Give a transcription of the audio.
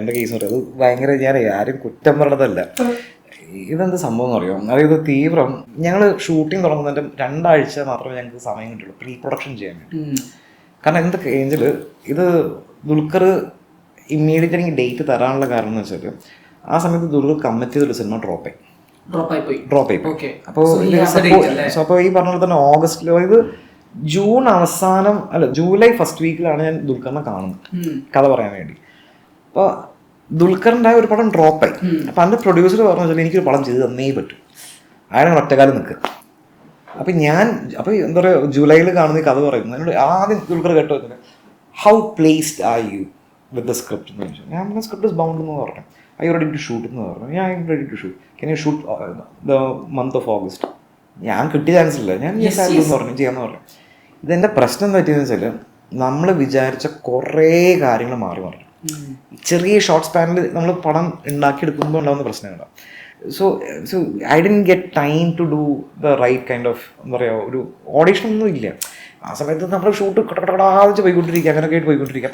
എൻ്റെ കേസ് പറയും അത് ഭയങ്കര, ഞാൻ ആരും കുറ്റം പറഞ്ഞതല്ല. ഇതെന്ത് സംഭവം എന്ന് അറിയോ, അതായത് തീവ്രം ഞങ്ങൾ ഷൂട്ടിംഗ് തുടങ്ങുന്നതിൻ്റെ 2 ആഴ്ച മാത്രമേ ഞങ്ങൾക്ക് സമയം കിട്ടുള്ളൂ പ്രീ പ്രൊഡക്ഷൻ ചെയ്യാൻ വേണ്ടി. കാരണം എന്തൊക്കെ ഏഞ്ചൽ ഇത് ദുൽഖർ ഇമ്മീഡിയറ്റ് എനിക്ക് ഡേറ്റ് തരാനുള്ള കാരണം എന്ന് വെച്ചാൽ ആ സമയത്ത് ദുൽഖർ കമ്മിറ്റ് ചെയ്തൊരു സിനിമ ഡ്രോപ്പ് ആയി പോയി. അപ്പോൾ ഈ പറഞ്ഞ പോലെ തന്നെ ഓഗസ്റ്റിലോ, ഇത് ജൂൺ അവസാനം അല്ല ജൂലൈ ഫസ്റ്റ് വീക്കിലാണ് ഞാൻ ദുൽഖറിനെ കാണുന്നത് കഥ പറയാൻ വേണ്ടി. അപ്പോൾ ദുൽഖറിൻ്റെ ഒരു പടം ഡ്രോപ്പായി. അപ്പം അതിൻ്റെ പ്രൊഡ്യൂസർ പറഞ്ഞു വെച്ചാൽ എനിക്കൊരു പടം ചെയ്ത് തന്നേ പറ്റും, അയാളെ ഒറ്റക്കാലം നിൽക്കുക. അപ്പം അപ്പോൾ എന്താ പറയുക, ജൂലൈയിൽ കാണുന്ന ഈ കഥ പറയുന്നത് എന്നോട് ആദ്യം ദുൽഖർ കേട്ടോ വെച്ചാൽ how placed are you with the script എന്ന് ചോദിച്ചു. ഞാൻ സ്ക്രിപ്റ്റ് ഇസ് ബൗണ്ട് എന്ന് പറഞ്ഞു. I you ready to shoot എന്ന് പറഞ്ഞു. ഞാൻ ready to shoot. Can you shoot the month of August? ഞാൻ കിട്ടിയ ചാൻസ് ഇല്ല, ഞാൻ എന്ന് പറഞ്ഞു ചെയ്യാമെന്ന് പറഞ്ഞു. ഇതെൻ്റെ പ്രശ്നം എന്താ പറ്റിയെന്ന് വെച്ചാൽ നമ്മൾ വിചാരിച്ച കുറേ കാര്യങ്ങൾ മാറി മാറി. ചെറിയ ഷോർട്ട് സ്പാനിൽ നമ്മൾ പടം ഉണ്ടാക്കിയെടുക്കുമ്പോൾ ഉണ്ടാകുന്ന പ്രശ്നങ്ങളാണ്. So I didn't get time to do the right kind of, എന്താ പറയുക, ഒരു ഓഡീഷൻ ഒന്നും ഇല്ല ആ സമയത്ത്. നമ്മൾ ഷൂട്ട് കടകടാതെ പോയിക്കൊണ്ടിരിക്കുക, അങ്ങനെയൊക്കെ ആയിട്ട് പോയിക്കൊണ്ടിരിക്കുക.